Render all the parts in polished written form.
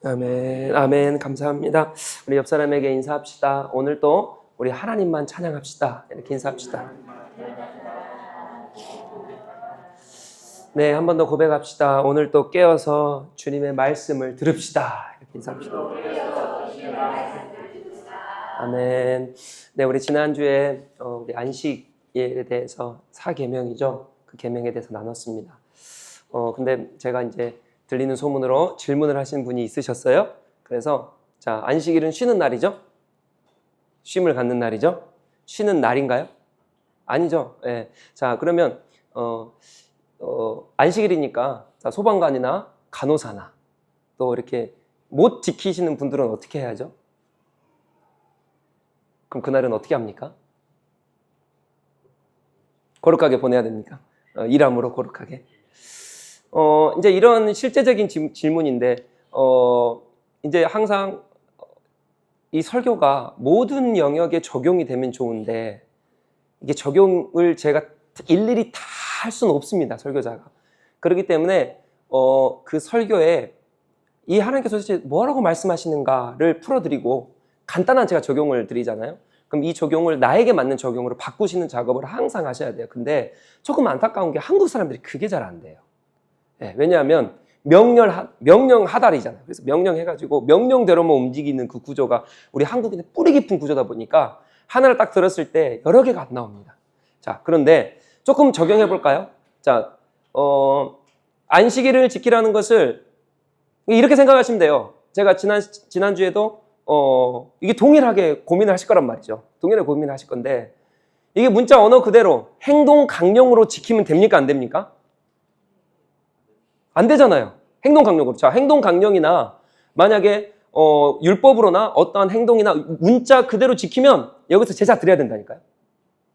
아멘, 아멘. 감사합니다. 우리 옆 사람에게 인사합시다. 오늘 또 우리 하나님만 찬양합시다. 이렇게 인사합시다. 네, 한 번 더 고백합시다. 오늘 또 깨어서 주님의 말씀을 들읍시다. 이렇게 인사합시다. 아멘. 네, 우리 지난주에 우리 안식에 대해서 4계명이죠. 그 계명에 대해서 나눴습니다. 근데 제가 이제 들리는 소문으로 질문을 하신 분이 있으셨어요. 그래서 자, 안식일은 쉬는 날이죠? 쉼을 갖는 날이죠? 쉬는 날인가요? 아니죠. 예. 자, 그러면 안식일이니까 자, 소방관이나 간호사나 또 이렇게 못 지키시는 분들은 어떻게 해야죠? 그럼 그날은 어떻게 합니까? 거룩하게 보내야 됩니까? 일함으로 거룩하게. 이제 이런 실제적인 질문인데, 이제 항상 이 설교가 모든 영역에 적용이 되면 좋은데, 이게 적용을 제가 일일이 다 할 수는 없습니다, 설교자가. 그렇기 때문에, 그 설교에 이 하나님께서 도대체 뭐라고 말씀하시는가를 풀어드리고, 간단한 제가 적용을 드리잖아요. 그럼 이 적용을 나에게 맞는 적용으로 바꾸시는 작업을 항상 하셔야 돼요. 근데 조금 안타까운 게 한국 사람들이 그게 잘 안 돼요. 네, 왜냐하면 명령하달이잖아요. 그래서 명령해가지고 명령대로만 움직이는 그 구조가 우리 한국인의 뿌리 깊은 구조다 보니까 하나를 딱 들었을 때 여러 개가 안 나옵니다. 자, 그런데 조금 적용해 볼까요? 자, 안식일을 지키라는 것을 이렇게 생각하시면 돼요. 제가 지난주에도 이게 동일하게 고민을 하실 거란 말이죠. 동일하게 고민을 하실 건데 이게 문자 언어 그대로 행동 강령으로 지키면 됩니까? 안 됩니까? 안 되잖아요. 행동 강령으로. 자, 행동 강령이나 만약에 율법으로나 어떠한 행동이나 문자 그대로 지키면 여기서 제사 드려야 된다니까요.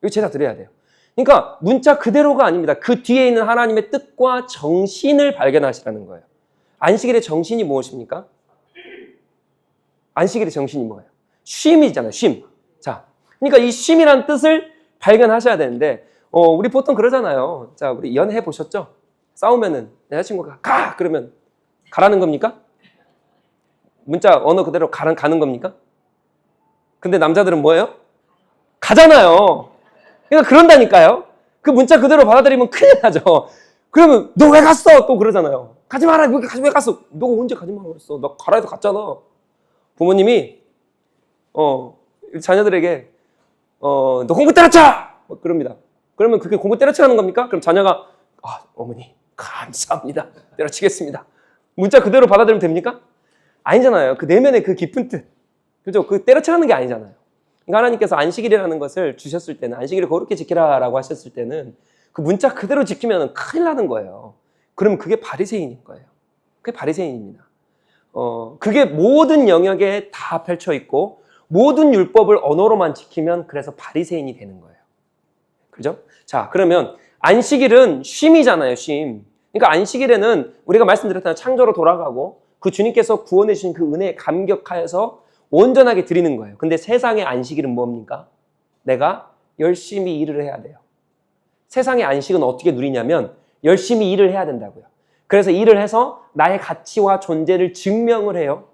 여기 제사 드려야 돼요. 그러니까 문자 그대로가 아닙니다. 그 뒤에 있는 하나님의 뜻과 정신을 발견하시라는 거예요. 안식일의 정신이 무엇입니까? 안식일의 정신이 뭐예요? 쉼이잖아요. 쉼. 자, 그러니까 이 쉼이란 뜻을 발견하셔야 되는데 우리 보통 그러잖아요. 자, 우리 연애 보셨죠? 싸우면은 여자친구가 가! 그러면 가라는 겁니까? 문자 언어 그대로 가는 겁니까? 근데 남자들은 뭐예요? 가잖아요. 그러니까 그런다니까요. 그 문자 그대로 받아들이면 큰일 나죠. 그러면 너 왜 갔어? 또 그러잖아요. 가지 마라. 왜 갔어? 너가 언제 가지 마라 그랬어? 나 가라 해서 갔잖아. 부모님이 자녀들에게 너 공부 때려쳐! 그럽니다. 그러면 그게 공부 때려치라는 겁니까? 그럼 자녀가 어머니 감사합니다. 때려치겠습니다. 문자 그대로 받아들이면 됩니까? 아니잖아요. 그 내면의 그 깊은 뜻. 그죠? 그 때려치라는 게 아니잖아요. 그러니까 하나님께서 안식일이라는 것을 주셨을 때는 안식일을 거룩히 지키라라고 하셨을 때는 그 문자 그대로 지키면 큰일 나는 거예요. 그럼 그게 바리새인인 거예요. 그게 바리새인입니다. 그게 모든 영역에 다 펼쳐 있고 모든 율법을 언어로만 지키면 그래서 바리새인이 되는 거예요. 그죠? 자, 그러면 안식일은 쉼이잖아요, 쉼. 그러니까 안식일에는 우리가 말씀드렸잖아요. 창조로 돌아가고 그 주님께서 구원해 주신 그 은혜에 감격하여서 온전하게 드리는 거예요. 근데 세상의 안식일은 뭡니까? 내가 열심히 일을 해야 돼요. 세상의 안식은 어떻게 누리냐면 열심히 일을 해야 된다고요. 그래서 일을 해서 나의 가치와 존재를 증명을 해요.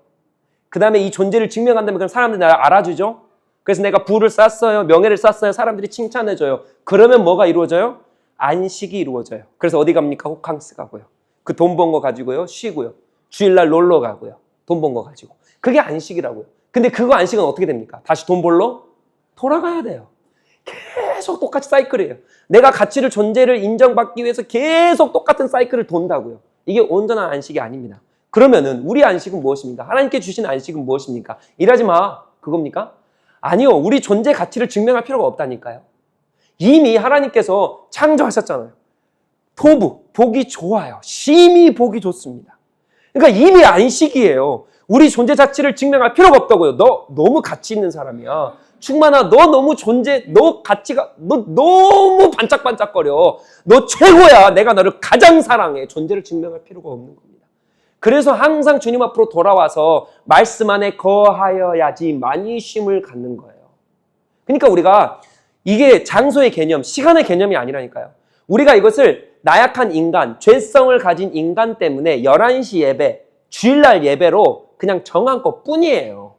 그 다음에 이 존재를 증명한다면 그럼 사람들이 나를 알아주죠. 그래서 내가 부를 쌓았어요. 명예를 쌓았어요. 사람들이 칭찬해줘요. 그러면 뭐가 이루어져요? 안식이 이루어져요. 그래서 어디 갑니까? 호캉스 가고요. 그 돈 번 거 가지고요. 쉬고요. 주일날 놀러 가고요. 돈 번 거 가지고. 그게 안식이라고요. 근데 그거 안식은 어떻게 됩니까? 다시 돈 벌러 돌아가야 돼요. 계속 똑같이 사이클이에요. 내가 가치를 존재를 인정받기 위해서 계속 똑같은 사이클을 돈다고요. 이게 온전한 안식이 아닙니다. 그러면은 우리 안식은 무엇입니까? 하나님께 주신 안식은 무엇입니까? 일하지 마. 그겁니까? 아니요. 우리 존재 가치를 증명할 필요가 없다니까요. 이미 하나님께서 창조하셨잖아요. 토부, 보기 좋아요. 심히 보기 좋습니다. 그러니까 이미 안식이에요. 우리 존재 자체를 증명할 필요가 없다고요. 너 너무 가치 있는 사람이야. 충만아, 너 너무 너 가치가, 너 너무 반짝반짝거려. 너 최고야. 내가 너를 가장 사랑해. 존재를 증명할 필요가 없는 겁니다. 그래서 항상 주님 앞으로 돌아와서 말씀 안에 거하여야지 많이 쉼을 갖는 거예요. 그러니까 우리가 이게 장소의 개념, 시간의 개념이 아니라니까요. 우리가 이것을 나약한 인간, 죄성을 가진 인간 때문에 11시 예배, 주일날 예배로 그냥 정한 것 뿐이에요.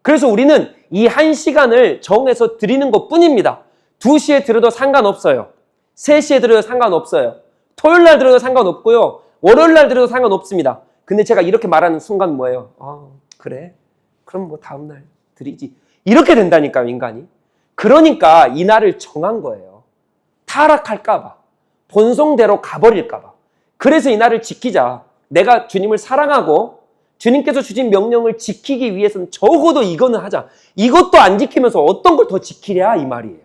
그래서 우리는 이 1시간을 정해서 드리는 것 뿐입니다. 2시에 드려도 상관없어요. 3시에 드려도 상관없어요. 토요일 날 드려도 상관없고요. 월요일 날 드려도 상관없습니다. 근데 제가 이렇게 말하는 순간 뭐예요? 그래? 그럼 뭐 다음 날 드리지. 이렇게 된다니까요, 인간이. 그러니까 이 날을 정한 거예요. 타락할까 봐. 본성대로 가버릴까 봐. 그래서 이 날을 지키자. 내가 주님을 사랑하고 주님께서 주신 명령을 지키기 위해서는 적어도 이거는 하자. 이것도 안 지키면서 어떤 걸 더 지키랴 이 말이에요.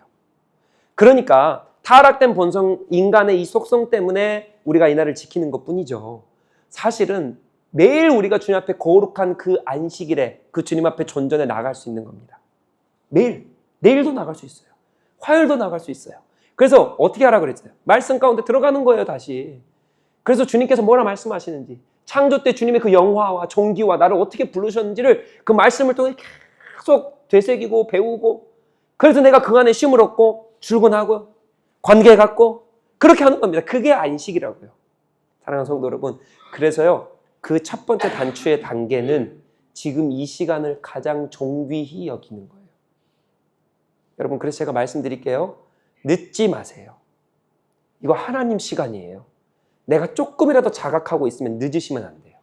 그러니까 타락된 본성, 인간의 이 속성 때문에 우리가 이 날을 지키는 것뿐이죠. 사실은 매일 우리가 주님 앞에 거룩한 그 안식일에 그 주님 앞에 존전해 나갈 수 있는 겁니다. 매일, 내일도 나갈 수 있어요. 화요일도 나갈 수 있어요. 그래서 어떻게 하라 그랬어요? 말씀 가운데 들어가는 거예요, 다시. 그래서 주님께서 뭐라 말씀하시는지, 창조 때 주님의 그 영화와 종기와 나를 어떻게 부르셨는지를 그 말씀을 통해 계속 되새기고 배우고, 그래서 내가 그 안에 쉼을 얻고 출근하고 관계 갖고 그렇게 하는 겁니다. 그게 안식이라고요. 사랑하는 성도 여러분, 그래서요, 그 첫 번째 단추의 단계는 지금 이 시간을 가장 존귀히 여기는 거예요. 여러분, 그래서 제가 말씀드릴게요. 늦지 마세요. 이거 하나님 시간이에요. 내가 조금이라도 자각하고 있으면 늦으시면 안 돼요.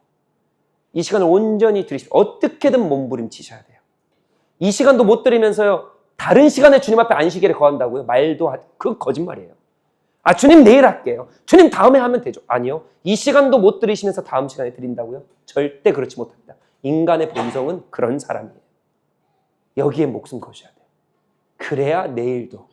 이 시간을 온전히 드리십시오. 어떻게든 몸부림치셔야 돼요. 이 시간도 못 드리면서요, 다른 시간에 주님 앞에 안식일에 거한다고요? 그거 거짓말이에요. 주님 내일 할게요. 주님 다음에 하면 되죠. 아니요. 이 시간도 못 드리시면서 다음 시간에 드린다고요? 절대 그렇지 못합니다. 인간의 본성은 그런 사람이에요. 여기에 목숨 거셔야 돼요. 그래야 내일도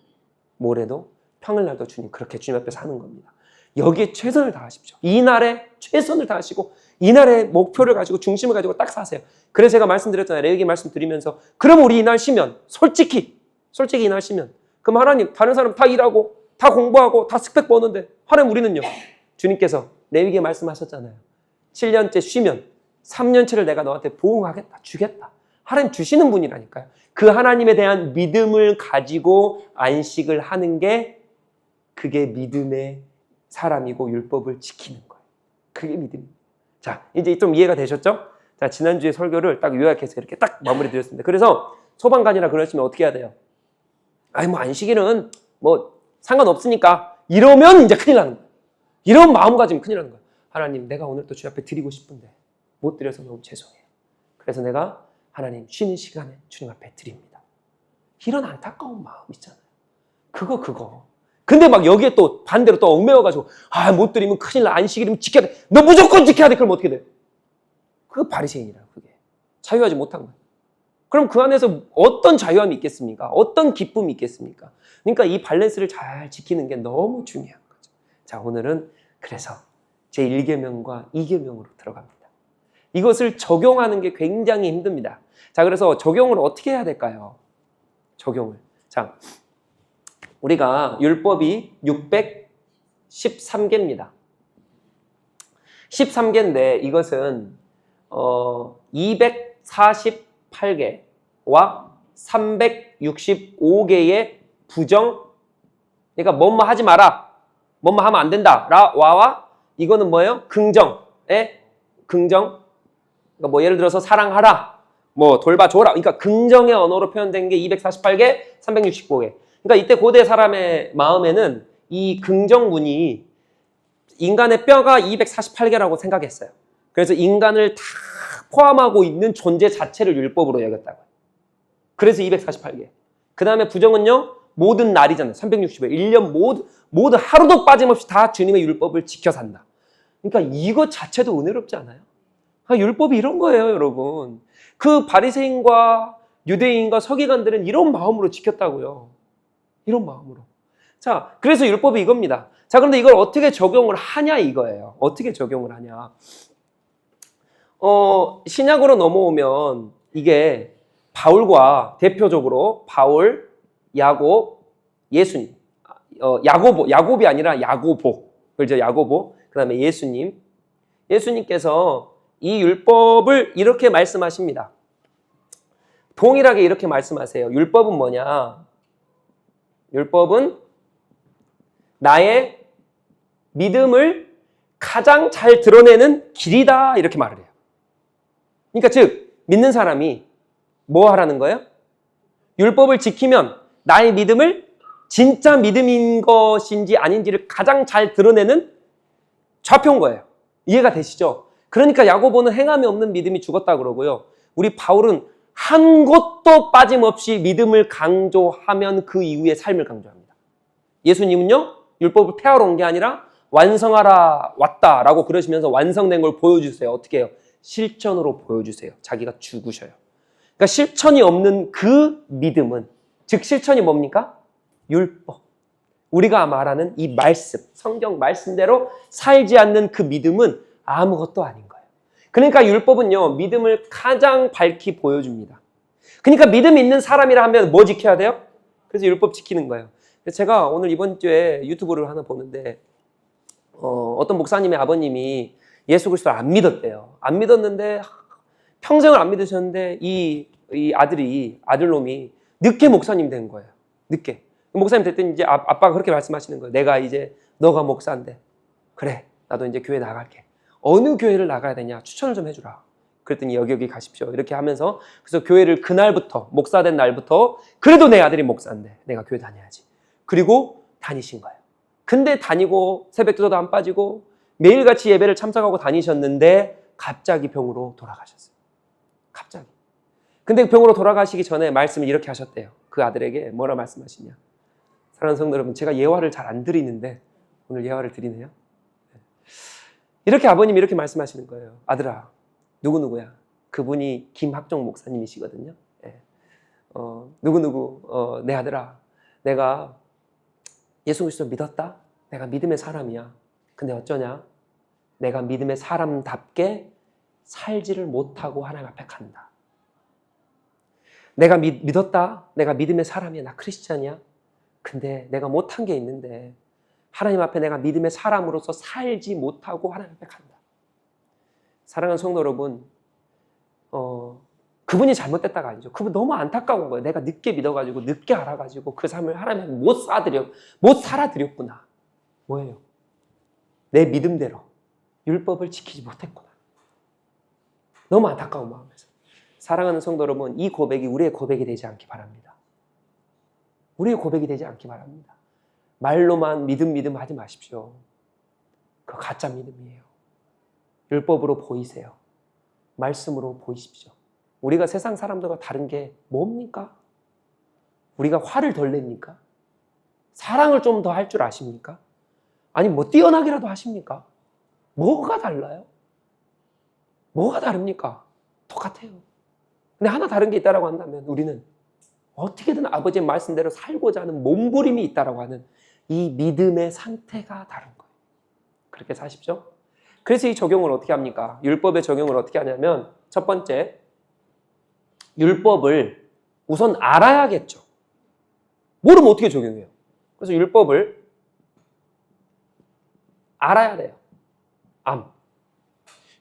모레도 평일날도 그렇게 주님 앞에 사는 겁니다. 여기에 최선을 다하십시오. 이 날에 최선을 다하시고 이 날의 목표를 가지고 중심을 가지고 딱 사세요. 그래서 제가 말씀드렸잖아요. 레위기 말씀드리면서 그럼 우리 이 날 쉬면 솔직히 이 날 쉬면 그럼 하나님 다른 사람 다 일하고 다 공부하고 다 스펙 버는데 하나님 우리는요. 주님께서 레위기에 말씀하셨잖아요. 7년째 쉬면 3년째를 내가 너한테 보응하겠다. 주겠다. 하나님 주시는 분이라니까요. 그 하나님에 대한 믿음을 가지고 안식을 하는 게 그게 믿음의 사람이고 율법을 지키는 거예요. 그게 믿음입니다. 자, 이제 좀 이해가 되셨죠? 자, 지난주에 설교를 딱 요약해서 이렇게 딱 마무리 드렸습니다. 그래서 소방관이라 그러시면 어떻게 해야 돼요? 뭐 안식일은 뭐 상관없으니까 이러면 이제 큰일 나는 거예요. 이런 마음가짐이 큰일 나는 거예요. 하나님, 내가 오늘 또 주 앞에 드리고 싶은데 못 드려서 너무 죄송해요. 그래서 내가 하나님 쉬는 시간에 주님 앞에 드립니다. 이런 안타까운 마음 있잖아요. 그거. 근데 막 여기에 또 반대로 또 얽매여가지고 못 드리면 큰일 나. 안식일이면 지켜야 돼. 너 무조건 지켜야 돼. 그럼 어떻게 돼? 그거 바리새인이라 그게. 자유하지 못한 거예요. 그럼 그 안에서 어떤 자유함이 있겠습니까? 어떤 기쁨이 있겠습니까? 그러니까 이 밸런스를 잘 지키는 게 너무 중요한 거죠. 자, 오늘은 그래서 제1계명과 2계명으로 들어갑니다. 이것을 적용하는 게 굉장히 힘듭니다. 자, 그래서 적용을 어떻게 해야 될까요? 적용을. 자, 우리가 율법이 613개입니다. 13개인데 이것은 248개와 365개의 부정, 그러니까 뭐뭐 하지 마라, 뭐뭐 하면 안 된다 라와 이거는 뭐예요? 긍정의 긍정. 그러니까 뭐 예를 들어서 사랑하라, 뭐 돌봐줘라. 그러니까 긍정의 언어로 표현된 게 248개, 365개. 그러니까 이때 고대 사람의 마음에는 이 긍정문이 인간의 뼈가 248개라고 생각했어요. 그래서 인간을 다 포함하고 있는 존재 자체를 율법으로 여겼다고요. 그래서 248개. 그 다음에 부정은요, 모든 날이잖아요. 365일. 1년 모두 하루도 빠짐없이 다 주님의 율법을 지켜 산다. 그러니까 이것 자체도 은혜롭지 않아요? 율법이 이런 거예요, 여러분. 그 바리새인과 유대인과 서기관들은 이런 마음으로 지켰다고요. 이런 마음으로. 자, 그래서 율법이 이겁니다. 자, 그런데 이걸 어떻게 적용을 하냐 이거예요. 어떻게 적용을 하냐. 신약으로 넘어오면 이게 바울과 대표적으로 바울, 야곱, 예수님. 야곱이 아니라 야고보. 그렇죠? 야고보. 그 다음에 예수님. 예수님께서 이 율법을 이렇게 말씀하십니다. 동일하게 이렇게 말씀하세요. 율법은 뭐냐? 율법은 나의 믿음을 가장 잘 드러내는 길이다. 이렇게 말을 해요. 그러니까 즉 믿는 사람이 뭐 하라는 거예요? 율법을 지키면 나의 믿음을 진짜 믿음인 것인지 아닌지를 가장 잘 드러내는 좌표인 거예요. 이해가 되시죠? 그러니까 야고보는 행함이 없는 믿음이 죽었다 그러고요. 우리 바울은 한 곳도 빠짐없이 믿음을 강조하면 그 이후의 삶을 강조합니다. 예수님은요, 율법을 폐하러 온 게 아니라 완성하라 왔다라고 그러시면서 완성된 걸 보여주세요. 어떻게 해요? 실천으로 보여주세요. 자기가 죽으셔요. 그러니까 실천이 없는 그 믿음은, 즉 실천이 뭡니까? 율법. 우리가 말하는 이 말씀, 성경 말씀대로 살지 않는 그 믿음은 아무것도 아닌 거예요. 그러니까 율법은요, 믿음을 가장 밝히 보여줍니다. 그러니까 믿음 있는 사람이라 하면 뭐 지켜야 돼요? 그래서 율법 지키는 거예요. 제가 오늘 이번 주에 유튜브를 하나 보는데 어떤 목사님의 아버님이 예수 그리스도를 안 믿었대요. 안 믿었는데 평생을 안 믿으셨는데 이 아들놈이 늦게 목사님 된 거예요. 늦게. 목사님 됐더니 이제 아빠가 그렇게 말씀하시는 거예요. 내가 이제 너가 목사인데 그래 나도 이제 교회 나갈게. 어느 교회를 나가야 되냐 추천을 좀 해주라. 그랬더니 여기 가십시오. 이렇게 하면서 그래서 교회를 그날부터 목사 된 날부터 그래도 내 아들이 목사인데 내가 교회 다녀야지. 그리고 다니신 거예요. 근데 다니고 새벽기도도 안 빠지고 매일같이 예배를 참석하고 다니셨는데 갑자기 병으로 돌아가셨어요. 갑자기. 근데 병으로 돌아가시기 전에 말씀을 이렇게 하셨대요. 그 아들에게 뭐라 말씀하시냐. 사랑하는 성도 여러분, 제가 예화를 잘 안 드리는데 오늘 예화를 드리네요. 이렇게 아버님이 이렇게 말씀하시는 거예요. 아들아, 누구누구야. 그분이 김학종 목사님이시거든요. 누구누구, 내 아들아, 내가 예수 그리스도 믿었다? 내가 믿음의 사람이야. 근데 어쩌냐? 내가 믿음의 사람답게 살지를 못하고 하나님 앞에 간다. 내가 믿었다? 내가 믿음의 사람이야. 나 크리스찬이야. 근데 내가 못한 게 있는데 하나님 앞에 내가 믿음의 사람으로서 살지 못하고 하나님 앞에 간다. 사랑하는 성도 여러분, 그분이 잘못됐다가 아니죠. 그분 너무 안타까운 거예요. 내가 늦게 믿어가지고 늦게 알아가지고 그 삶을 하나님 못 살아드렸구나. 뭐예요? 내 믿음대로 율법을 지키지 못했구나. 너무 안타까운 마음에서. 사랑하는 성도 여러분, 이 고백이 우리의 고백이 되지 않기 바랍니다. 우리의 고백이 되지 않기 바랍니다. 말로만 믿음 하지 마십시오. 그거 가짜 믿음이에요. 율법으로 보이세요. 말씀으로 보이십시오. 우리가 세상 사람들과 다른 게 뭡니까? 우리가 화를 덜 냅니까? 사랑을 좀 더 할 줄 아십니까? 아니 뭐 뛰어나기라도 하십니까? 뭐가 달라요? 뭐가 다릅니까? 똑같아요. 근데 하나 다른 게 있다고 한다면 우리는 어떻게든 아버지의 말씀대로 살고자 하는 몸부림이 있다고 하는 이 믿음의 상태가 다른 거예요. 그렇게 사십시오. 그래서 이 적용을 어떻게 합니까? 율법의 적용을 어떻게 하냐면 첫 번째, 율법을 우선 알아야겠죠. 모르면 어떻게 적용해요? 그래서 율법을 알아야 돼요.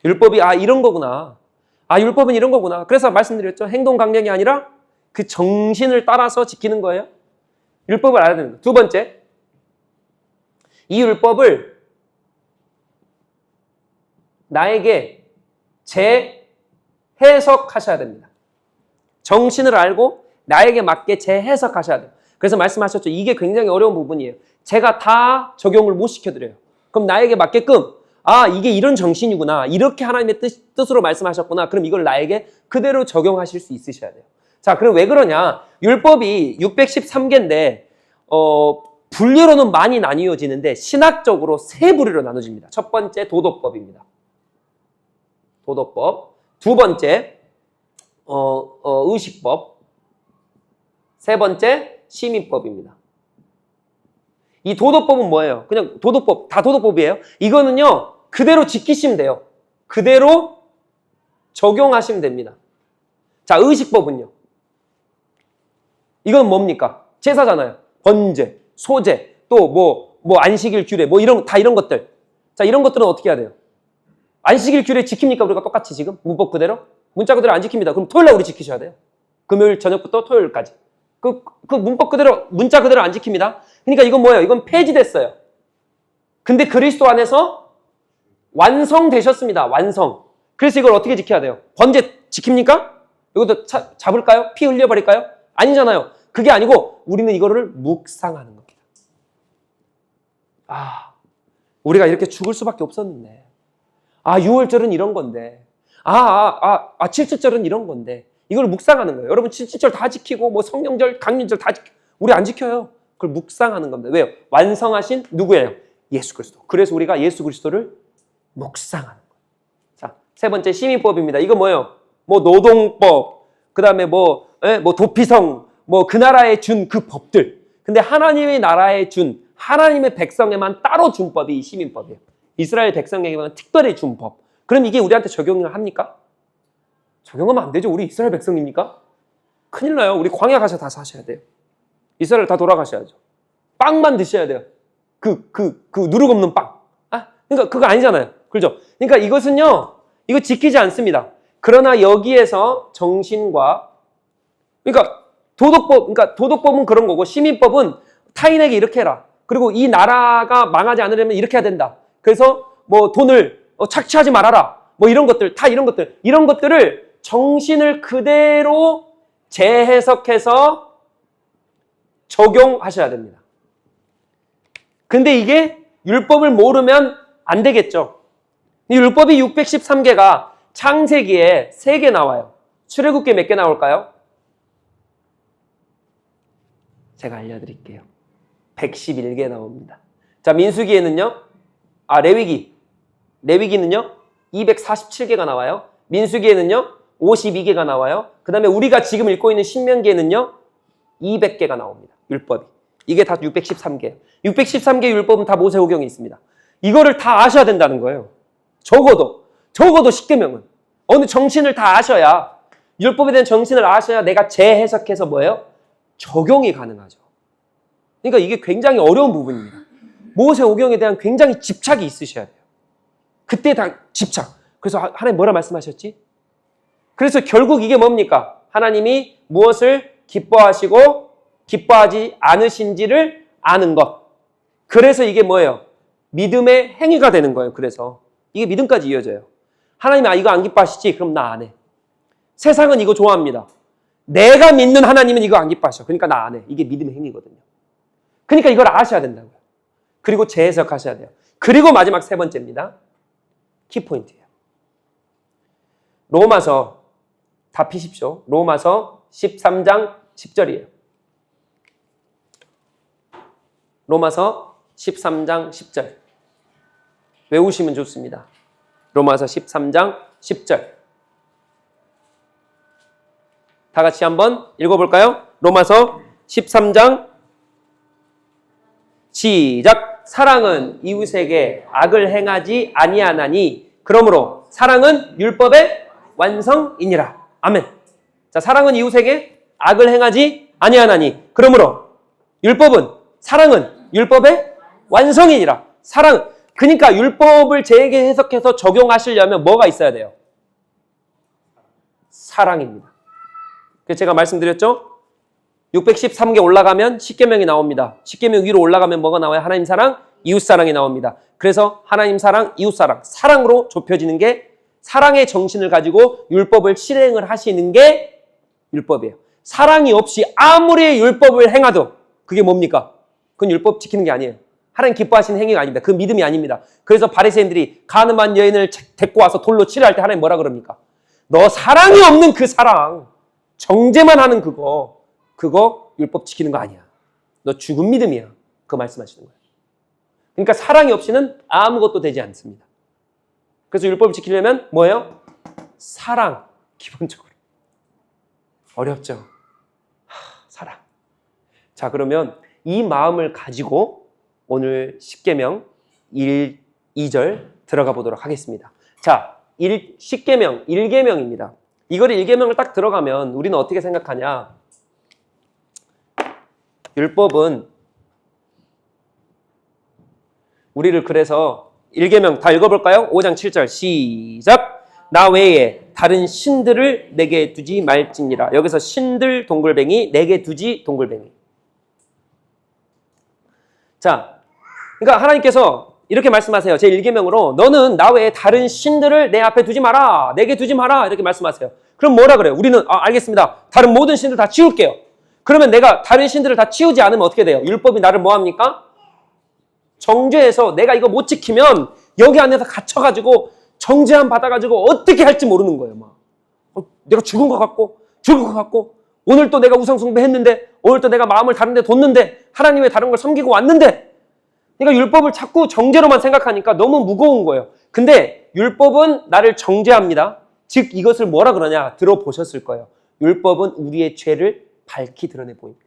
율법이 이런 거구나. 율법은 이런 거구나. 그래서 말씀드렸죠. 행동 강령이 아니라 그 정신을 따라서 지키는 거예요. 율법을 알아야 됩니다. 두 번째, 이 율법을 나에게 재해석하셔야 됩니다. 정신을 알고 나에게 맞게 재해석하셔야 돼요. 그래서 말씀하셨죠. 이게 굉장히 어려운 부분이에요. 제가 다 적용을 못 시켜드려요. 그럼 나에게 맞게끔 이게 이런 정신이구나. 이렇게 하나님의 뜻으로 말씀하셨구나. 그럼 이걸 나에게 그대로 적용하실 수 있으셔야 돼요. 자, 그럼 왜 그러냐? 율법이 613개인데 분류로는 많이 나뉘어지는데 신학적으로 세 부류로 나눠집니다. 첫 번째 도덕법입니다. 도덕법. 두 번째 의식법. 세 번째 시민법입니다. 이 도덕법은 뭐예요? 그냥 도덕법, 다 도덕법이에요. 이거는요, 그대로 지키시면 돼요. 그대로 적용하시면 됩니다. 자, 의식법은요. 이건 뭡니까? 제사잖아요. 번제, 소제, 또 뭐 안식일 규례, 이런 것들. 자, 이런 것들은 어떻게 해야 돼요? 안식일 규례 지킵니까? 우리가 똑같이 지금? 문법 그대로? 문자 그대로 안 지킵니다. 그럼 토요일 날 우리 지키셔야 돼요. 금요일 저녁부터 토요일까지. 그 문법 그대로, 문자 그대로 안 지킵니다. 그러니까 이건 뭐예요? 이건 폐지됐어요. 근데 그리스도 안에서 완성되셨습니다. 완성. 그래서 이걸 어떻게 지켜야 돼요? 번제 지킵니까? 이것도 잡을까요? 피 흘려버릴까요? 아니잖아요. 그게 아니고 우리는 이거를 묵상하는 겁니다. 아, 우리가 이렇게 죽을 수밖에 없었는데. 아, 유월절은 이런 건데. 7주절은 이런 건데. 이걸 묵상하는 거예요. 여러분 7주절 다 지키고 뭐 성령절, 강림절 다 지키고 우리 안 지켜요. 그걸 묵상하는 겁니다. 왜요? 완성하신 누구예요? 예수 그리스도. 그래서 우리가 예수 그리스도를 묵상하는 거예요. 자, 세 번째 시민법입니다. 이거 뭐예요? 뭐 노동법, 그다음에 뭐 도피성, 뭐 그 나라에 준 그 법들. 근데 하나님의 나라에 준 하나님의 백성에만 따로 준 법이 이 시민법이에요. 이스라엘 백성에게만 특별히 준 법. 그럼 이게 우리한테 적용을 합니까? 적용하면 안 되죠. 우리 이스라엘 백성입니까? 큰일 나요. 우리 광야 가서 다 사셔야 돼요. 이스라엘 다 돌아가셔야죠. 빵만 드셔야 돼요. 누룩 없는 빵. 그러니까 그거 아니잖아요. 그렇죠? 그러니까 이것은요, 이거 지키지 않습니다. 그러나 여기에서 정신과, 그러니까 도덕법은 그런 거고, 시민법은 타인에게 이렇게 해라. 그리고 이 나라가 망하지 않으려면 이렇게 해야 된다. 그래서 뭐 돈을 착취하지 말아라. 뭐 이런 것들, 이런 것들을 정신을 그대로 재해석해서 적용하셔야 됩니다. 근데 이게 율법을 모르면 안 되겠죠. 이 율법이 613개가 창세기에 3개 나와요. 출애굽기에 몇 개 나올까요? 제가 알려드릴게요. 111개 나옵니다. 자, 민수기에는요, 레위기는요, 247개가 나와요. 민수기에는요, 52개가 나와요. 그 다음에 우리가 지금 읽고 있는 신명기에는요, 200개가 나옵니다. 율법이. 이게 다 613개. 613개 율법은 다 모세오경에 있습니다. 이거를 다 아셔야 된다는 거예요. 적어도 10계명은. 어느 정신을 다 아셔야, 율법에 대한 정신을 아셔야 내가 재해석해서 뭐예요? 적용이 가능하죠. 그러니까 이게 굉장히 어려운 부분입니다. 모세오경에 대한 굉장히 집착이 있으셔야 돼요. 그때 다 집착. 그래서 하나님 뭐라 말씀하셨지? 그래서 결국 이게 뭡니까? 하나님이 무엇을 기뻐하시고 기뻐하지 않으신지를 아는 것. 그래서 이게 뭐예요? 믿음의 행위가 되는 거예요. 그래서 이게 믿음까지 이어져요. 하나님이 이거 안 기뻐하시지? 그럼 나 안 해. 세상은 이거 좋아합니다. 내가 믿는 하나님은 이거 안 기뻐하셔. 그러니까 나 안 해. 이게 믿음의 행위거든요. 그러니까 이걸 아셔야 된다고요. 그리고 재해석하셔야 돼요. 그리고 마지막 세 번째입니다. 키포인트예요. 로마서 다 피십시오. 로마서 13장 10절이에요. 로마서 13장 10절. 외우시면 좋습니다. 로마서 13장 10절. 다 같이 한번 읽어볼까요? 로마서 13장 시작. 사랑은 이웃에게 악을 행하지 아니하나니 그러므로 사랑은 율법의 완성이니라. 아멘. 자, 사랑은 이웃에게 악을 행하지 아니하나니 그러므로 사랑은 율법의 완성이니라. 그러니까 율법을 제게 해석해서 적용하시려면 뭐가 있어야 돼요? 사랑입니다. 그래서 제가 말씀드렸죠? 613개 올라가면 10계명이 나옵니다. 10계명 위로 올라가면 뭐가 나와요? 하나님 사랑, 이웃 사랑이 나옵니다. 그래서 하나님 사랑, 이웃 사랑, 사랑으로 좁혀지는 게 사랑의 정신을 가지고 율법을 실행을 하시는 게 율법이에요. 사랑이 없이 아무리 율법을 행하도 그게 뭡니까? 그건 율법 지키는 게 아니에요. 하나님 기뻐하시는 행위가 아닙니다. 그 믿음이 아닙니다. 그래서 바리새인들이 가늠한 여인을 데리고 와서 돌로 치려 할 때 하나님 뭐라 그럽니까? 너 사랑이 없는 그 사랑, 정죄만 하는 그거 율법 지키는 거 아니야. 너 죽은 믿음이야. 그거 말씀하시는 거예요. 그러니까 사랑이 없이는 아무것도 되지 않습니다. 그래서 율법을 지키려면 뭐예요? 사랑, 기본적으로. 어렵죠? 사랑. 자, 그러면 이 마음을 가지고 오늘 10계명 1, 2절 들어가 보도록 하겠습니다. 자, 10계명, 1계명입니다. 이거를 1계명을 딱 들어가면 우리는 어떻게 생각하냐? 율법은 우리를 그래서 1계명 다 읽어볼까요? 5장 7절 시작! 나 외에 다른 신들을 내게 두지 말지니라. 여기서 신들 동글뱅이, 내게 두지 동글뱅이. 자, 그러니까 하나님께서 이렇게 말씀하세요. 제1계명으로 너는 나 외에 다른 신들을 내 앞에 두지 마라. 내게 두지 마라. 이렇게 말씀하세요. 그럼 뭐라 그래요? 우리는 알겠습니다. 다른 모든 신들 다 치울게요. 그러면 내가 다른 신들을 다 치우지 않으면 어떻게 돼요? 율법이 나를 뭐 합니까? 정죄해서 내가 이거 못 지키면 여기 안에서 갇혀가지고 정죄함 받아가지고 어떻게 할지 모르는 거예요. 막. 내가 죽은 것 같고 오늘 또 내가 우상숭배했는데 오늘 또 내가 마음을 다른 데 뒀는데 하나님의 다른 걸 섬기고 왔는데 그러니까 율법을 자꾸 정죄로만 생각하니까 너무 무거운 거예요. 근데 율법은 나를 정죄합니다. 즉 이것을 뭐라 그러냐 들어보셨을 거예요. 율법은 우리의 죄를 밝히 드러내 보입니다.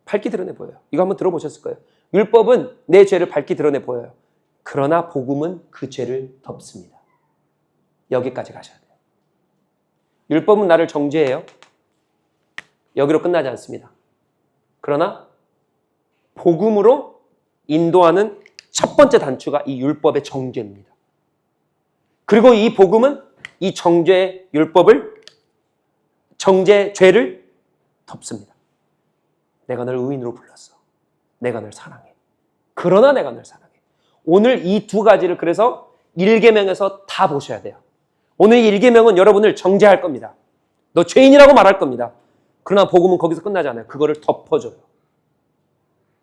밝히 드러내 보여요. 이거 한번 들어보셨을 거예요. 율법은 내 죄를 밝히 드러내 보여요. 그러나 복음은 그 죄를 덮습니다. 여기까지 가셔야 돼요. 율법은 나를 정죄해요. 여기로 끝나지 않습니다. 그러나 복음으로 인도하는 첫 번째 단추가 이 율법의 정죄입니다. 그리고 이 복음은 이 정죄 율법을 죄를 덮습니다. 내가 널 의인으로 불렀어. 내가 널 사랑해. 그러나 내가 널 사랑해. 오늘 이 두 가지를 그래서 1계명에서 다 보셔야 돼요. 오늘 1계명은 여러분을 정죄할 겁니다. 너 죄인이라고 말할 겁니다. 그러나 복음은 거기서 끝나지 않아요. 그거를 덮어줘요.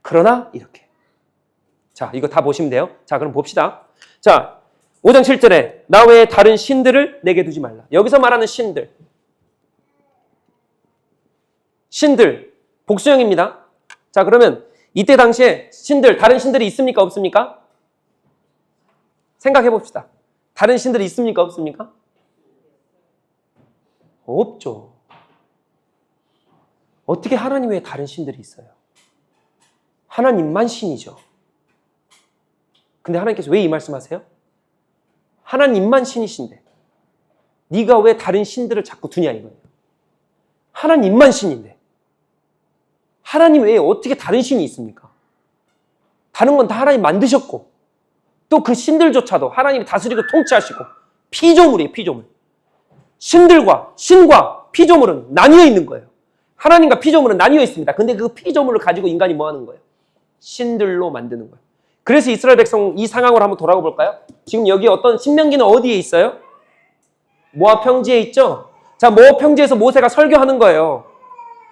그러나 이렇게. 자, 이거 다 보시면 돼요. 자, 그럼 봅시다. 자, 5장 7절에 나 외에 다른 신들을 내게 두지 말라. 여기서 말하는 신들, 복수형입니다. 자, 그러면 이때 당시에 다른 신들이 있습니까? 없습니까? 생각해 봅시다. 다른 신들이 있습니까? 없습니까? 없죠. 어떻게 하나님 외에 다른 신들이 있어요? 하나님만 신이죠. 근데 하나님께서 왜 이 말씀하세요? 하나님만 신이신데 네가 왜 다른 신들을 자꾸 두냐 이거예요. 하나님만 신인데 하나님 외에 어떻게 다른 신이 있습니까? 다른 건 다 하나님 만드셨고 또 그 신들조차도 하나님이 다스리고 통치하시고 피조물이에요. 피조물. 신과 피조물은 나뉘어 있는 거예요. 하나님과 피조물은 나뉘어 있습니다. 근데 그 피조물을 가지고 인간이 뭐 하는 거예요? 신들로 만드는 거예요. 그래서 이스라엘 백성 이 상황으로 한번 돌아가 볼까요? 지금 여기 어떤 신명기는 어디에 있어요? 모압 평지에 있죠? 자, 모압 평지에서 모세가 설교하는 거예요.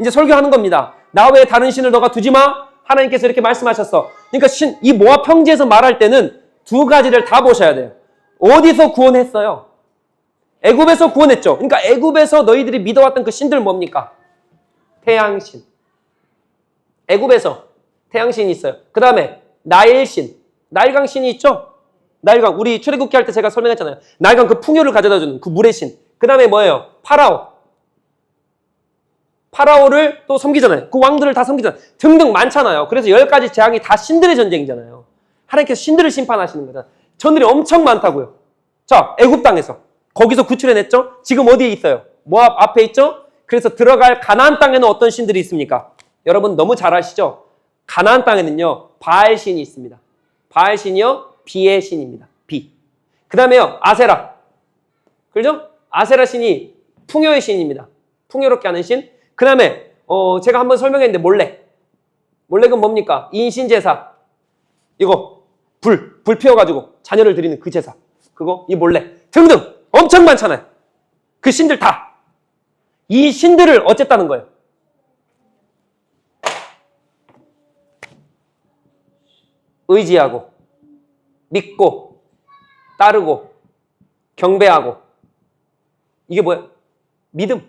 이제 설교하는 겁니다. 나 외에 다른 신을 너가 두지 마. 하나님께서 이렇게 말씀하셨어. 그러니까 이 모압 평지에서 말할 때는 두 가지를 다 보셔야 돼요. 어디서 구원했어요? 애굽에서 구원했죠. 그러니까 애굽에서 너희들이 믿어왔던 그 신들 뭡니까? 태양신. 애굽에서 태양신이 있어요. 그 다음에 나일신, 나일강신이 있죠? 나일강, 우리 출애굽기 할 때 제가 설명했잖아요. 나일강 그 풍요를 가져다주는 그 물의 신. 그 다음에 뭐예요? 파라오를 또 섬기잖아요. 그 왕들을 다 섬기잖아요. 등등 많잖아요. 그래서 10가지 재앙이 다 신들의 전쟁이잖아요. 하나님께서 신들을 심판하시는 거잖아요. 전들이 엄청 많다고요. 자, 애굽 땅에서 거기서 구출해냈죠? 지금 어디에 있어요? 모압 앞에 있죠? 그래서 들어갈 가나안 땅에는 어떤 신들이 있습니까? 여러분 너무 잘 아시죠? 가나안 땅에는요, 바알신이 있습니다. 바알신이요, 비의 신입니다. 비. 그 다음에요, 아세라. 그죠? 아세라 신이 풍요의 신입니다. 풍요롭게 하는 신. 그 다음에, 제가 한번 설명했는데, 몰렉은 뭡니까? 인신제사. 이거, 불 피워가지고 자녀를 드리는 그 제사. 그거, 이 몰렉. 등등. 엄청 많잖아요. 그 신들 다. 이 신들을 어쨌다는 거예요? 의지하고, 믿고, 따르고, 경배하고. 이게 뭐야? 믿음.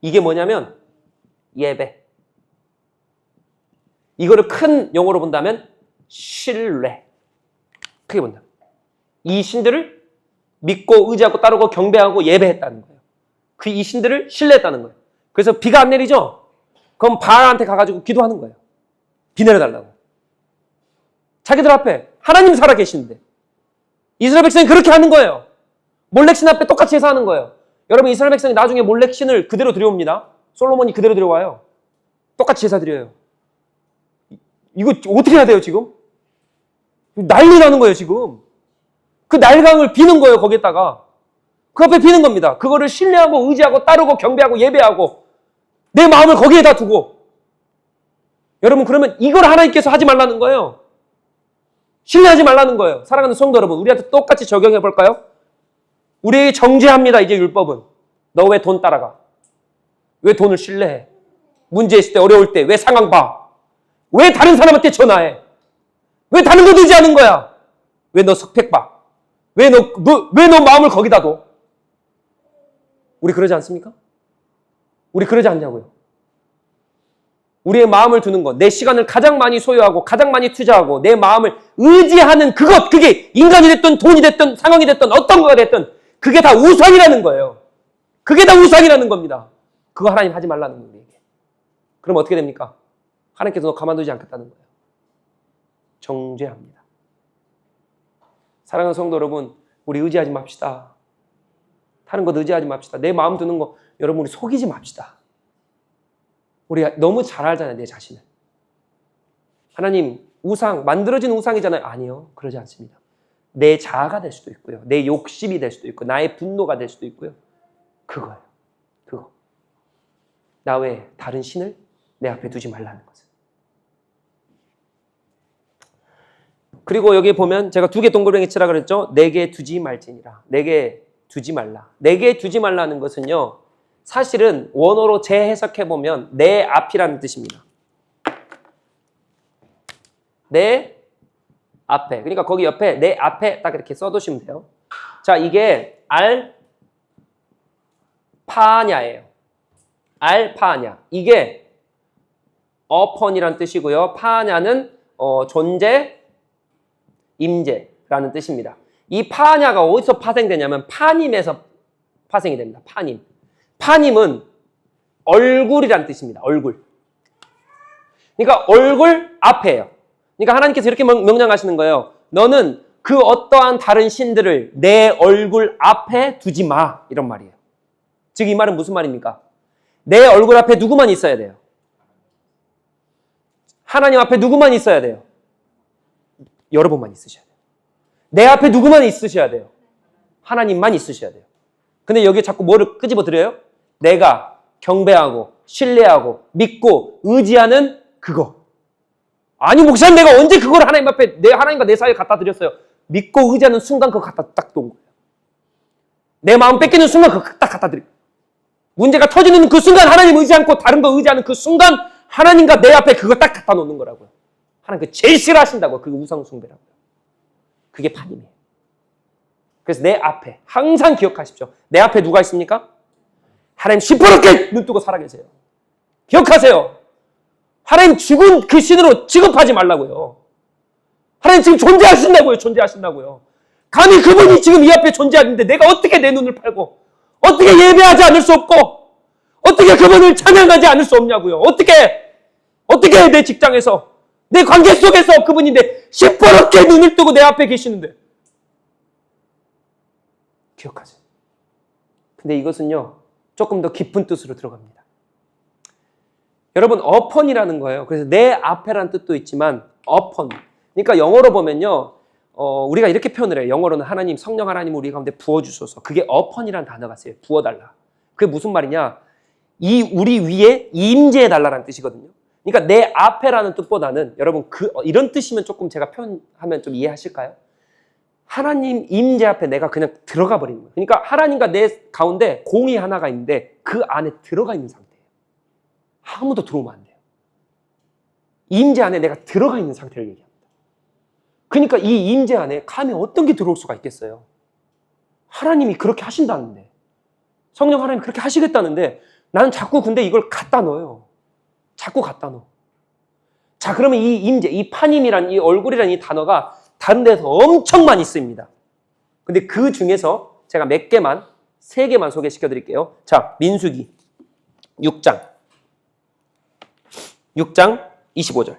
이게 뭐냐면 예배. 이거를 큰 용어로 본다면 신뢰. 크게 본다. 이 신들을 믿고 의지하고 따르고 경배하고 예배했다는 거예요. 이 신들을 신뢰했다는 거예요. 그래서 비가 안 내리죠? 그럼 바알한테 가가지고 기도하는 거예요. 비 내려달라고. 자기들 앞에 하나님 살아계시는데 이스라엘 백성이 그렇게 하는 거예요. 몰렉신 앞에 똑같이 제사하는 거예요. 여러분 이스라엘 백성이 나중에 몰렉신을 그대로 들여옵니다. 솔로몬이 그대로 들여와요. 똑같이 제사 드려요. 이거 어떻게 해야 돼요 지금? 난리 나는 거예요 지금. 그 날강을 비는 거예요 거기에다가. 그 앞에 비는 겁니다. 그거를 신뢰하고 의지하고 따르고 경배하고 예배하고 내 마음을 거기에다 두고. 여러분 그러면 이걸 하나님께서 하지 말라는 거예요. 신뢰하지 말라는 거예요. 사랑하는 성도 여러분, 우리한테 똑같이 적용해 볼까요? 우리 정죄합니다. 이제 율법은. 너 왜 돈 따라가? 왜 돈을 신뢰해? 문제 있을 때, 어려울 때, 왜 상황 봐? 왜 다른 사람한테 전화해? 왜 다른 거 의지하는 거야? 왜 너 스펙 봐? 왜 너 마음을 거기다 둬? 우리 그러지 않습니까? 우리 그러지 않냐고요. 우리의 마음을 두는 것, 내 시간을 가장 많이 소유하고 가장 많이 투자하고 내 마음을 의지하는 그것, 그게 인간이 됐든 돈이 됐든 상황이 됐든 어떤 거가 됐든 그게 다 우상이라는 거예요. 그게 다 우상이라는 겁니다. 그거 하나님 하지 말라는 거예요. 우리에게. 그럼 어떻게 됩니까? 하나님께서 너 가만두지 않겠다는 거예요. 정죄합니다. 사랑하는 성도 여러분, 우리 의지하지 맙시다. 다른 것 의지하지 맙시다. 내 마음 두는 거 여러분 우리 속이지 맙시다. 우리가 너무 잘 알잖아요. 내 자신을. 하나님 우상, 만들어진 우상이잖아요. 아니요. 그러지 않습니다. 내 자아가 될 수도 있고요. 내 욕심이 될 수도 있고 나의 분노가 될 수도 있고요. 그거예요. 그거. 나 외에 다른 신을 내 앞에 두지 말라는 것을. 그리고 여기 보면 제가 2개 동그라미 치라 그랬죠. 내게 두지 말지니라. 내게 두지 말라. 내게 두지 말라는 것은요. 사실은 원어로 재해석해 보면 내 앞이라는 뜻입니다. 내 앞에. 그러니까 거기 옆에 내 앞에 딱 이렇게 써두시면 돼요. 자, 이게 알파냐예요. 알파냐. 이게 upon이란 뜻이고요. 파냐는 존재, 임재라는 뜻입니다. 이 파냐가 어디서 파생되냐면 파님에서 파생이 됩니다. 파님. 파님은 얼굴이란 뜻입니다. 얼굴. 그러니까 얼굴 앞에예요. 그러니까 하나님께서 이렇게 명령하시는 거예요. 너는 그 어떠한 다른 신들을 내 얼굴 앞에 두지 마. 이런 말이에요. 즉 이 말은 무슨 말입니까? 내 얼굴 앞에 누구만 있어야 돼요? 하나님 앞에 누구만 있어야 돼요? 여러분만 있으셔야 돼요. 내 앞에 누구만 있으셔야 돼요? 하나님만 있으셔야 돼요. 근데 여기에 자꾸 뭐를 끄집어 드려요? 내가 경배하고 신뢰하고 믿고 의지하는 그거. 아니 목사님 내가 언제 그걸 하나님 앞에 하나님과 내 사이에 갖다 드렸어요. 믿고 의지하는 순간 그거 갖다 딱 놓은 거예요. 내 마음 뺏기는 순간 그거 딱 갖다 드리고 문제가 터지는 그 순간 하나님 의지 않고 다른 거 의지하는 그 순간 하나님과 내 앞에 그거 딱 갖다 놓는 거라고요. 하나님 그 제일 싫어하신다고. 그게 우상숭배라고요. 그게 파님이에요. 그래서 내 앞에 항상 기억하십시오. 내 앞에 누가 있습니까? 하나님 시퍼렇게 눈 뜨고 살아계세요. 기억하세요. 하나님 죽은 그 신으로 취급하지 말라고요. 하나님 지금 존재하신다고요. 존재하신다고요. 감히 그분이 지금 이 앞에 존재하는데 내가 어떻게 내 눈을 팔고 어떻게 예배하지 않을 수 없고 어떻게 그분을 찬양하지 않을 수 없냐고요. 어떻게 내 직장에서 내 관계 속에서 그분인데 시퍼렇게 눈을 뜨고 내 앞에 계시는데 기억하세요. 근데 이것은요 조금 더 깊은 뜻으로 들어갑니다. 여러분 upon이라는 거예요. 그래서 내 앞에라는 뜻도 있지만 upon. 그러니까 영어로 보면요 우리가 이렇게 표현을 해요. 영어로는 하나님, 성령 하나님 우리 가운데 부어주소서. 그게 upon이라는 단어가 있어요. 부어달라. 그게 무슨 말이냐? 우리 위에 임재해달라는 뜻이거든요. 그러니까 내 앞에라는 뜻보다는 여러분 이런 뜻이면 조금 제가 표현하면 좀 이해하실까요? 하나님 임재 앞에 내가 그냥 들어가 버리는 거예요. 그러니까 하나님과 내 가운데 공이 하나가 있는데 그 안에 들어가 있는 상태예요. 아무도 들어오면 안 돼요. 임재 안에 내가 들어가 있는 상태를 얘기합니다. 그러니까 이 임재 안에 감히 어떤 게 들어올 수가 있겠어요? 하나님이 그렇게 하신다는데 성령 하나님이 그렇게 하시겠다는데 나는 자꾸 근데 이걸 갖다 넣어요. 자꾸 갖다 넣어. 자, 그러면 이 임재, 이 파님이란 이 얼굴이란 이 단어가 다른 데서 엄청 많이 쓰입니다. 근데 그 중에서 제가 몇 개만, 3개만 소개시켜 드릴게요. 자, 민수기 6장 25절.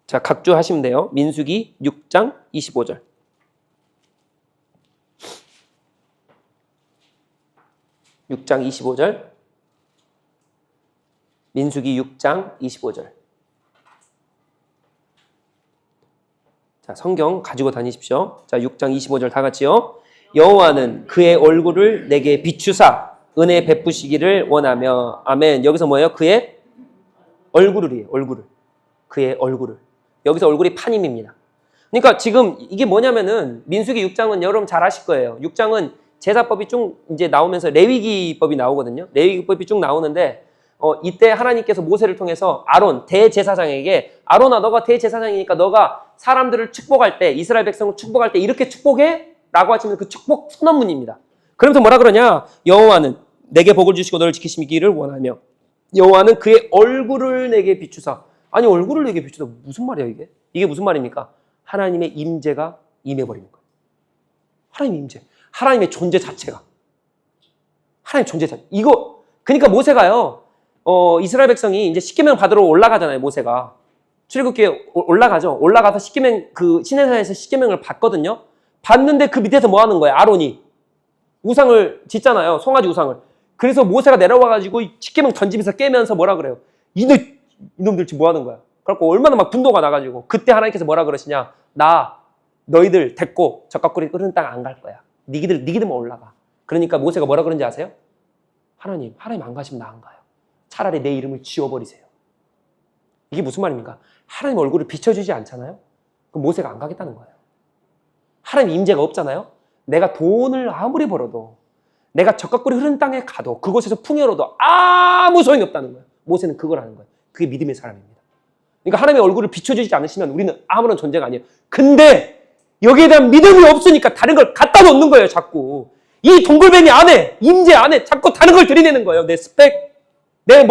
자, 각주 하시면 돼요. 민수기 6장 25절. 민수기 6장 25절. 자, 성경 가지고 다니십시오. 자, 6장 25절 다 같이요. 여호와는 그의 얼굴을 내게 비추사 은혜 베푸시기를 원하며. 아멘. 여기서 뭐예요? 그의 얼굴을. 그의 얼굴을. 여기서 얼굴이 파님입니다. 그러니까 지금 이게 뭐냐면은 민수기 6장은 여러분 잘 아실 거예요. 6장은 제사법이 쭉 이제 나오면서 레위기법이 나오거든요. 레위기법이 쭉 나오는데 이때 하나님께서 모세를 통해서 아론 대제사장에게 아론아 너가 대제사장이니까 너가 사람들을 축복할 때 이스라엘 백성을 축복할 때 이렇게 축복해? 라고 하시면 그 축복 선언문입니다. 그러면서 뭐라 그러냐? 여호와는 내게 복을 주시고 너를 지키시기를 원하며 여호와는 그의 얼굴을 내게 비추사. 아니 얼굴을 내게 비추사 무슨 말이야 이게? 이게 무슨 말입니까? 하나님의 임재가 임해버리는 거예요. 하나님의 임재. 하나님의 존재 자체가. 하나님의 존재 자체. 이거 그러니까 모세가요. 이스라엘 백성이 이제 십계명 받으러 올라가잖아요. 모세가. 출애굽기에 올라가죠. 올라가서 십계명 그 시내산에서 십계명을 받거든요. 받는데 그 밑에서 뭐 하는 거예요? 아론이 우상을 짓잖아요. 송아지 우상을. 그래서 모세가 내려와가지고 십계명 던지면서 깨면서 뭐라 그래요? 이놈들 지금 뭐 하는 거야? 그래갖고 얼마나 막 분노가 나가지고 그때 하나님께서 뭐라 그러시냐? 나 너희들 데리고 적각구리 끓는 땅 안 갈 거야. 니기들만 올라가. 그러니까 모세가 뭐라 그런지 아세요? 하나님 안 가시면 나 안 가요. 차라리 내 이름을 지워버리세요. 이게 무슨 말입니까? 하나님 얼굴을 비춰주지 않잖아요? 그럼 모세가 안 가겠다는 거예요. 하나님 임재가 없잖아요? 내가 돈을 아무리 벌어도 내가 적각구리 흐르는 땅에 가도 그곳에서 풍요로도 아무 소용이 없다는 거예요. 모세는 그걸 하는 거예요. 그게 믿음의 사람입니다. 그러니까 하나님의 얼굴을 비춰주지 않으시면 우리는 아무런 존재가 아니에요. 근데 여기에 대한 믿음이 없으니까 다른 걸 갖다 놓는 거예요. 자꾸. 이 동글뱅이 안에 임재 안에 자꾸 다른 걸 들이내는 거예요. 내 스펙, 내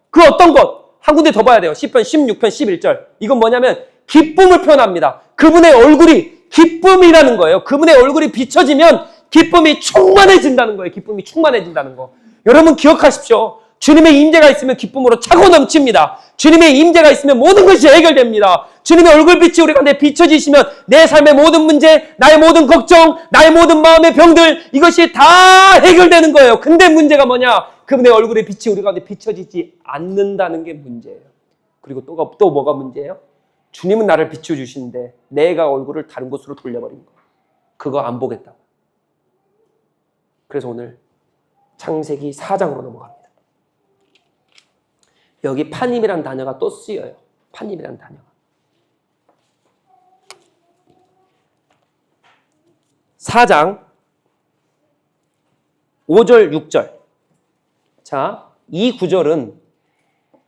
그 어떤 것. 한 군데 더 봐야 돼요. 10편, 16편, 11절. 이건 뭐냐면 기쁨을 표현합니다. 그분의 얼굴이 기쁨이라는 거예요. 그분의 얼굴이 비춰지면 기쁨이 충만해진다는 거예요. 기쁨이 충만해진다는 거. 여러분 기억하십시오. 주님의 임재가 있으면 기쁨으로 차고 넘칩니다. 주님의 임재가 있으면 모든 것이 해결됩니다. 주님의 얼굴빛이 우리 가운데 비춰지시면 내 삶의 모든 문제, 나의 모든 걱정, 나의 모든 마음의 병들 이것이 다 해결되는 거예요. 근데 문제가 뭐냐? 그분의 얼굴의 빛이 우리 가운데 비춰지지 않는다는 게 문제예요. 그리고 또 뭐가 문제예요? 주님은 나를 비춰주시는데 내가 얼굴을 다른 곳으로 돌려버린 거예요. 그거 안 보겠다고. 그래서 오늘 창세기 4장으로 넘어갑니다. 여기 파님이라는 단어가 또 쓰여요. 파님이라는 단어가. 4장 5절 6절. 자, 이 구절은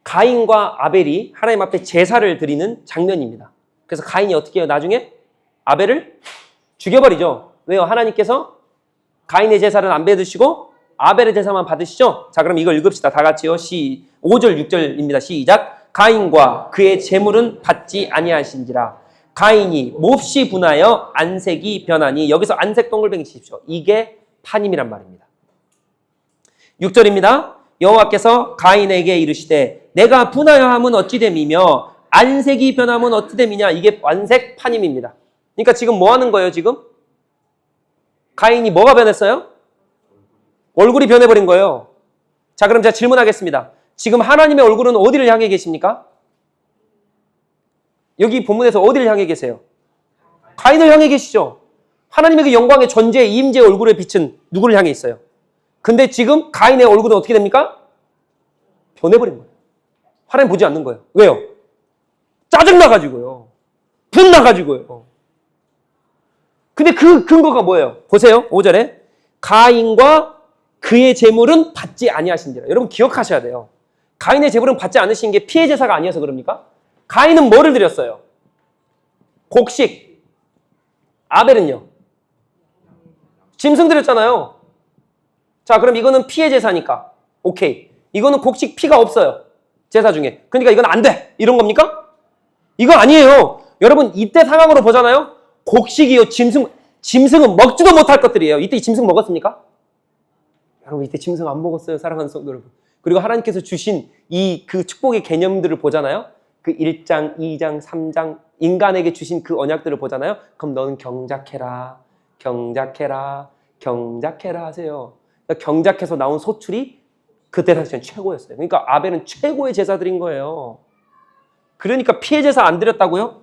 가인과 아벨이 하나님 앞에 제사를 드리는 장면입니다. 그래서 가인이 어떻게 해요? 나중에 아벨을 죽여버리죠. 왜요? 하나님께서 가인의 제사를 안 받으시고 아벨의 제사만 받으시죠? 자, 그럼 이걸 읽읍시다. 다 같이요. 5절 6절입니다. 시작. 가인과 그의 제물은 받지 아니하신지라. 가인이 몹시 분하여 안색이 변하니. 여기서 안색 동글뱅이 치십시오. 이게 파님이란 말입니다. 6절입니다. 여호와께서 가인에게 이르시되 내가 분하여 함은 어찌 됨이며 안색이 변함은 어찌 됨이냐. 이게 안색 파님입니다. 그러니까 지금 뭐 하는 거예요? 지금 가인이 뭐가 변했어요? 얼굴이 변해버린 거예요. 자, 그럼 제가 질문하겠습니다. 지금 하나님의 얼굴은 어디를 향해 계십니까? 여기 본문에서 어디를 향해 계세요? 가인을 향해 계시죠. 하나님의 그 영광의 존재, 임재 얼굴의 빛은 누구를 향해 있어요? 근데 지금 가인의 얼굴은 어떻게 됩니까? 변해버린 거예요. 하나님 보지 않는 거예요. 왜요? 짜증나가지고요. 분나가지고요. 근데 그 근거가 뭐예요? 보세요. 5절에 가인과 그의 제물은 받지 아니하신지라. 여러분 기억하셔야 돼요. 가인의 제물은 받지 않으신 게 피해 제사가 아니어서 그럽니까? 가인은 뭐를 드렸어요? 곡식. 아벨은요? 짐승 드렸잖아요. 자, 그럼 이거는 피해 제사니까 오케이. 이거는 곡식 피가 없어요. 제사 중에. 그러니까 이건 안 돼. 이런 겁니까? 이거 아니에요. 여러분 이때 상황으로 보잖아요. 곡식이요. 짐승은 먹지도 못할 것들이에요. 이때 짐승 먹었습니까? 여러분 이때 짐승 안 먹었어요. 사랑하는 성도 여러분. 그리고 하나님께서 주신 이 그 축복의 개념들을 보잖아요. 그 1장, 2장, 3장 인간에게 주신 그 언약들을 보잖아요. 그럼 너는 경작해라. 경작해라. 경작해라 하세요. 그러니까 경작해서 나온 소출이 그때 당시엔 최고였어요. 그러니까 아벨은 최고의 제사 드린 거예요. 그러니까 피해 제사 안 드렸다고요?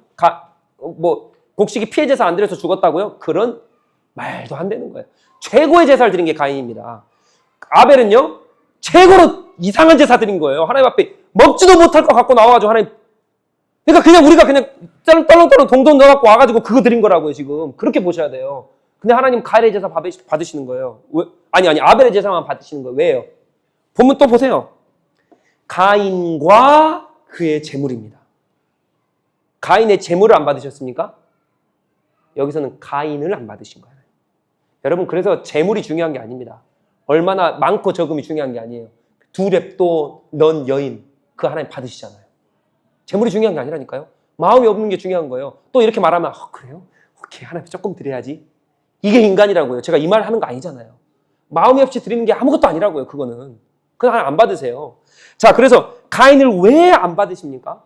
곡식이 피해 제사 안 드려서 죽었다고요? 그런 말도 안 되는 거예요. 최고의 제사를 드린 게 가인입니다. 아벨은요, 최고로 이상한 제사 드린 거예요. 하나님 앞에 먹지도 못할 것 갖고 나와가지고 하나님 그러니까 그냥 우리가 그냥 떨렁떨렁 동동 넣어갖고 와가지고 그거 드린 거라고요, 지금. 그렇게 보셔야 돼요. 근데 하나님 가엘의 제사 받으시는 거예요. 왜? 아니, 아벨의 제사만 받으시는 거예요. 왜요? 보면 또 보세요. 가인과 그의 재물입니다. 가인의 재물을 안 받으셨습니까? 여기서는 가인을 안 받으신 거예요. 여러분, 그래서 재물이 중요한 게 아닙니다. 얼마나 많고 적음이 중요한 게 아니에요. 두 렙도 넌 여인, 그 하나님 받으시잖아요. 재물이 중요한 게 아니라니까요. 마음이 없는 게 중요한 거예요. 또 이렇게 말하면 그래요? 오케이, 하나님 조금 드려야지. 이게 인간이라고요. 제가 이 말을 하는 거 아니잖아요. 마음이 없이 드리는 게 아무것도 아니라고요. 그거는. 그건 하나님 안 받으세요. 자, 그래서 가인을 왜 안 받으십니까?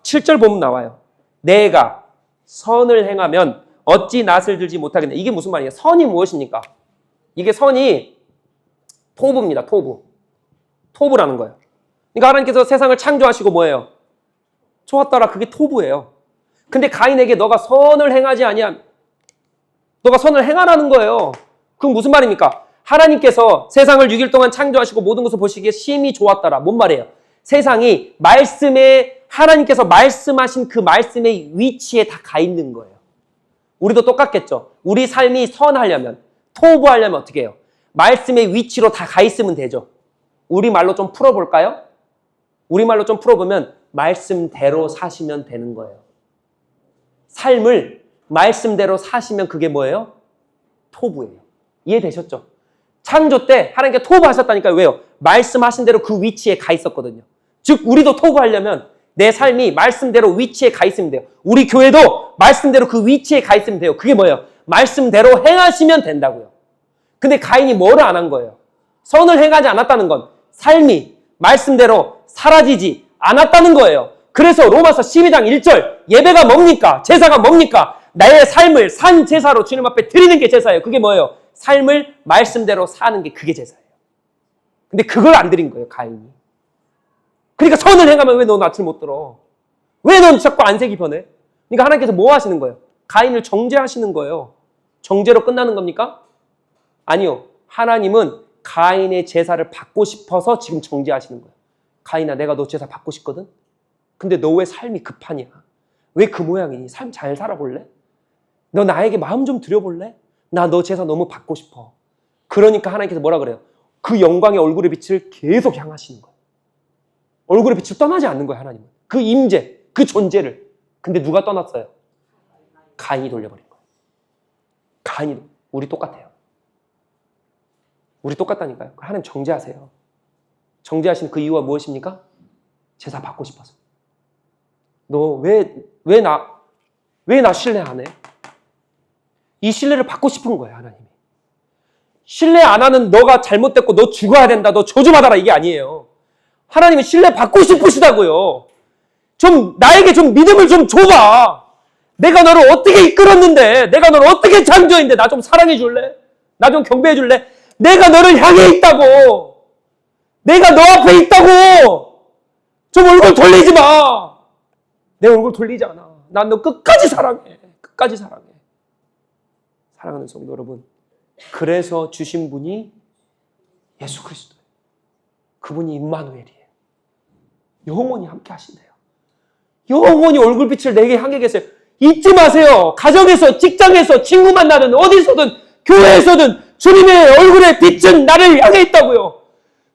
7절 보면 나와요. 내가 선을 행하면 어찌 낯을 들지 못하겠냐. 이게 무슨 말이에요? 선이 무엇입니까? 이게 선이 토부입니다. 토부라는 거예요. 그러니까 하나님께서 세상을 창조하시고 뭐예요? 좋았더라. 그게 토부예요. 근데 가인에게 너가 선을 행하지 아니하면 너가 선을 행하라는 거예요. 그럼 무슨 말입니까? 하나님께서 세상을 6일 동안 창조하시고 모든 것을 보시기에 심히 좋았더라. 뭔 말이에요? 세상이 하나님께서 말씀하신 그 말씀의 위치에 다 가 있는 거예요. 우리도 똑같겠죠. 우리 삶이 선하려면, 토부하려면 어떻게 해요? 말씀의 위치로 다 가 있으면 되죠. 우리말로 좀 풀어볼까요? 우리말로 좀 풀어보면 말씀대로 사시면 되는 거예요. 삶을 말씀대로 사시면 그게 뭐예요? 토부예요. 이해되셨죠? 창조 때 하나님께 토부하셨다니까요. 왜요? 말씀하신 대로 그 위치에 가 있었거든요. 즉 우리도 토부하려면 내 삶이 말씀대로 위치에 가 있으면 돼요. 우리 교회도 말씀대로 그 위치에 가 있으면 돼요. 그게 뭐예요? 말씀대로 행하시면 된다고요. 근데 가인이 뭐를 안 한 거예요? 선을 행하지 않았다는 건 삶이 말씀대로 사라지지 않았다는 거예요. 그래서 로마서 12장 1절 예배가 뭡니까? 제사가 뭡니까? 나의 삶을 산 제사로 주님 앞에 드리는 게 제사예요. 그게 뭐예요? 삶을 말씀대로 사는 게 그게 제사예요. 근데 그걸 안 드린 거예요, 가인이. 그러니까 선을 행하면 왜 너 낯을 못 들어? 왜 넌 자꾸 안색이 변해? 그러니까 하나님께서 뭐 하시는 거예요? 가인을 정죄하시는 거예요. 정죄로 끝나는 겁니까? 아니요. 하나님은 가인의 제사를 받고 싶어서 지금 정죄하시는 거예요. 가인아, 내가 너 제사 받고 싶거든? 근데 너 왜 삶이 급하냐? 왜 그 모양이니? 삶 잘 살아볼래? 너 나에게 마음 좀 드려볼래? 나 너 제사 너무 받고 싶어. 그러니까 하나님께서 뭐라 그래요? 그 영광의 얼굴의 빛을 계속 향하시는 거예요. 얼굴의 빛을 떠나지 않는 거예요, 하나님은. 그 임재, 그 존재를. 근데 누가 떠났어요? 가인이 돌려버린 거예요. 가인이, 우리 똑같아요. 우리 똑같다니까요. 하나님 정죄하세요. 정죄하신 그 이유가 무엇입니까? 제사 받고 싶어서. 너 왜 나 신뢰 안 해? 이 신뢰를 받고 싶은 거예요, 하나님이. 신뢰 안 하는 너가 잘못됐고 너 죽어야 된다, 너 조심하다라 이게 아니에요. 하나님은 신뢰 받고 싶으시다고요. 좀 나에게 좀 믿음을 좀 줘봐. 내가 너를 어떻게 이끌었는데, 내가 너를 어떻게 창조했는데 나 좀 사랑해 줄래? 나 좀 경배해 줄래? 내가 너를 향해 있다고. 내가 너 앞에 있다고. 좀 얼굴 돌리지 마. 내 얼굴 돌리지 않아. 난 너 끝까지 사랑해. 끝까지 사랑해. 사랑하는 성도 여러분, 그래서 주신 분이 예수 그리스도예요. 그분이 임마누엘이에요. 영원히 함께 하신대요. 영원히 얼굴빛을 내게 향해 계세요. 잊지 마세요. 가정에서, 직장에서, 친구 만나든 어디서든 교회에서든 주님의 얼굴의 빛은 나를 향해 있다고요.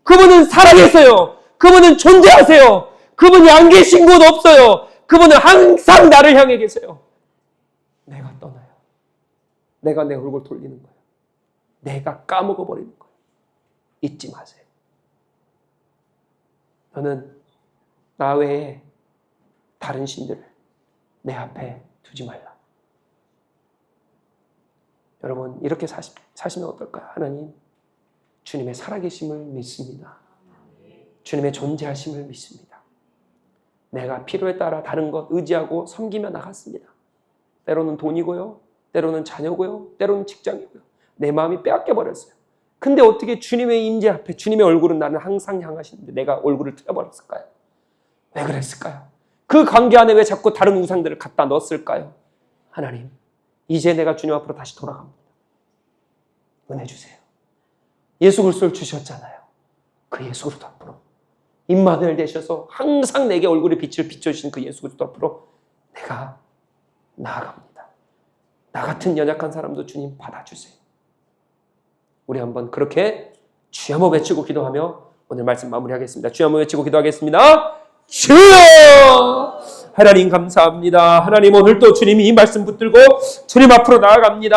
그분은 살아계세요. 그분은 존재하세요. 그분이 안 계신 곳 없어요. 그분은 항상 나를 향해 계세요. 내가 떠나요. 내가 내 얼굴 돌리는 거예요. 내가 까먹어버리는 거예요. 잊지 마세요. 너는 나 외에 다른 신들을 내 앞에 두지 말라. 여러분, 이렇게 사시면 어떨까요? 하나님, 주님의 살아계심을 믿습니다. 주님의 존재하심을 믿습니다. 내가 필요에 따라 다른 것 의지하고 섬기며 나갔습니다. 때로는 돈이고요, 때로는 자녀고요, 때로는 직장이고요. 내 마음이 빼앗겨 버렸어요. 근데 어떻게 주님의 임재 앞에 주님의 얼굴은 나는 항상 향하시는데 내가 얼굴을 틀어버렸을까요? 왜 그랬을까요? 그 관계 안에 왜 자꾸 다른 우상들을 갖다 넣었을까요? 하나님, 이제 내가 주님 앞으로 다시 돌아갑니다. 은혜 주세요. 예수 그리스도를 주셨잖아요. 그 예수 그리스도 앞으로 임마누엘 되셔서 항상 내게 얼굴의 빛을 비춰주신 그 예수 그리스도 앞으로 내가 나아갑니다. 나 같은 연약한 사람도 주님 받아주세요. 우리 한번 그렇게 주여 한번 외치고 기도하며 오늘 말씀 마무리하겠습니다. 주여 한번 외치고 기도하겠습니다. 주여! 하나님 감사합니다. 하나님 오늘도 주님이 이 말씀 붙들고 주님 앞으로 나아갑니다.